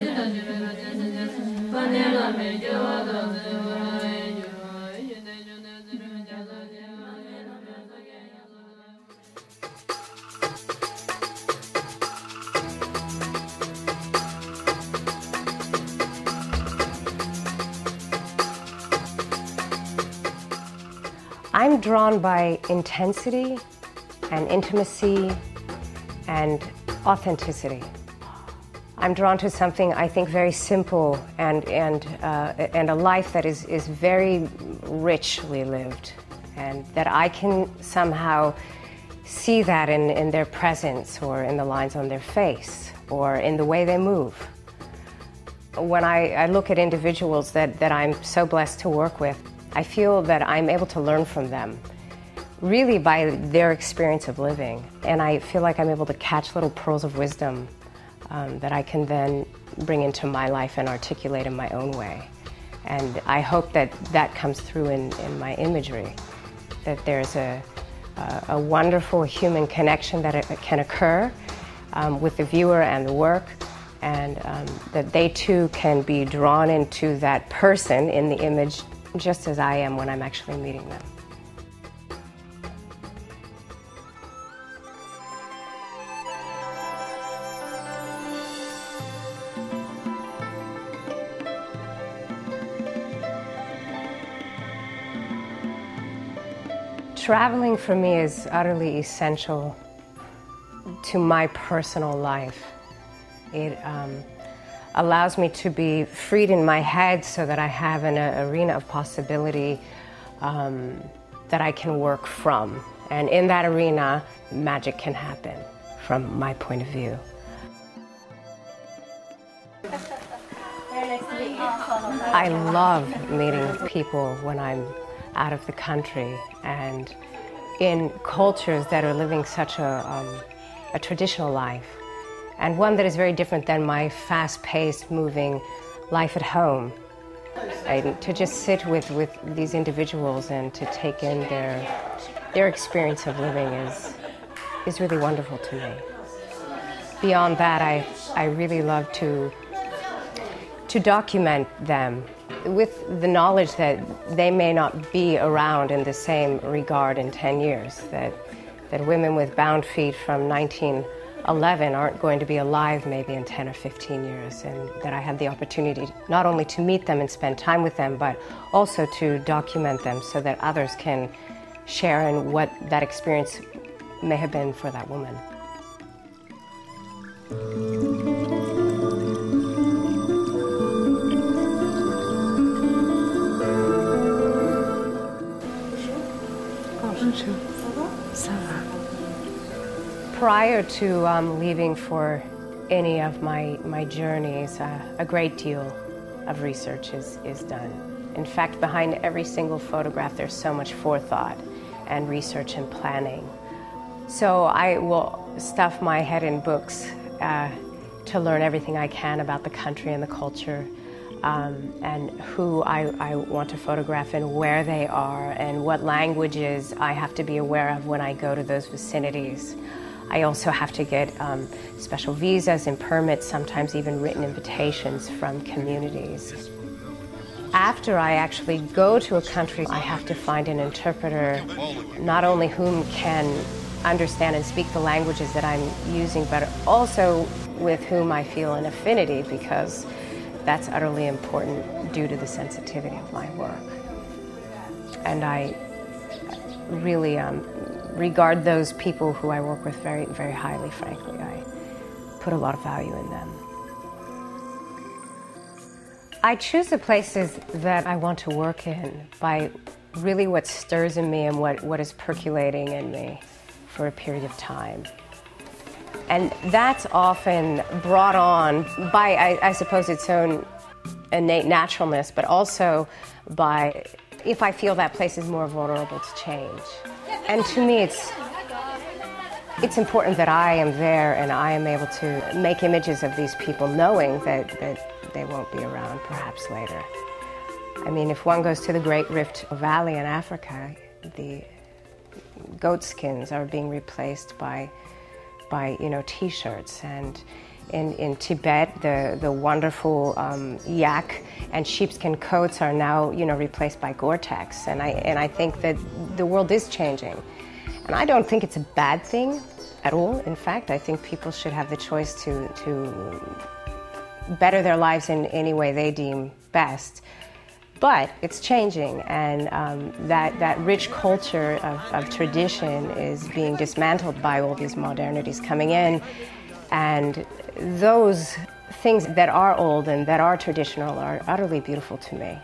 I'm drawn by intensity and intimacy and authenticity. I'm drawn to something I think very simple and a life that is very richly lived, and that I can somehow see that in their presence or in the lines on their face or in the way they move. When I look at individuals that I'm so blessed to work with, I feel that I'm able to learn from them, really by their experience of living. And I feel like I'm able to catch little pearls of wisdom that I can then bring into my life and articulate in my own way. And I hope that that comes through in my imagery, that there's a wonderful human connection that can occur with the viewer and the work, and that they too can be drawn into that person in the image just as I am when I'm actually meeting them. Traveling for me is utterly essential to my personal life. It allows me to be freed in my head so that I have an arena of possibility that I can work from. And in that arena, magic can happen from my point of view. I love meeting people when I'm out of the country and in cultures that are living such a traditional life, and one that is very different than my fast-paced, moving life at home. And to just sit with these individuals and to take in their experience of living is really wonderful to me. Beyond that, I really love to document them with the knowledge that they may not be around in the same regard in 10 years, that women with bound feet from 1911 aren't going to be alive maybe in 10 or 15 years, and that I have the opportunity not only to meet them and spend time with them, but also to document them so that others can share in what that experience may have been for that woman. Prior to leaving for any of my journeys, a great deal of research is done. In fact, behind every single photograph, there's so much forethought and research and planning. So I will stuff my head in books to learn everything I can about the country and the culture, and who I want to photograph and where they are and what languages I have to be aware of when I go to those vicinities. I also have to get special visas and permits, sometimes even written invitations from communities. After I actually go to a country, I have to find an interpreter, not only whom can understand and speak the languages that I'm using, but also with whom I feel an affinity, because that's utterly important due to the sensitivity of my work. And I really regard those people who I work with very, very highly, frankly. I put a lot of value in them. I choose the places that I want to work in by really what stirs in me and what is percolating in me for a period of time. And that's often brought on by, I suppose, its own innate naturalness, but also by if I feel that place is more vulnerable to change. And to me, it's important that I am there and I am able to make images of these people, knowing that they won't be around perhaps later. I mean, if one goes to the Great Rift Valley in Africa, the goat skins are being replaced by T-shirts, and In Tibet, the wonderful yak and sheepskin coats are now, replaced by Gore-Tex, and I think that the world is changing, and I don't think it's a bad thing at all. In fact, I think people should have the choice to better their lives in any way they deem best. But it's changing, and that rich culture of tradition is being dismantled by all these modernities coming in, and those things that are old and that are traditional are utterly beautiful to me.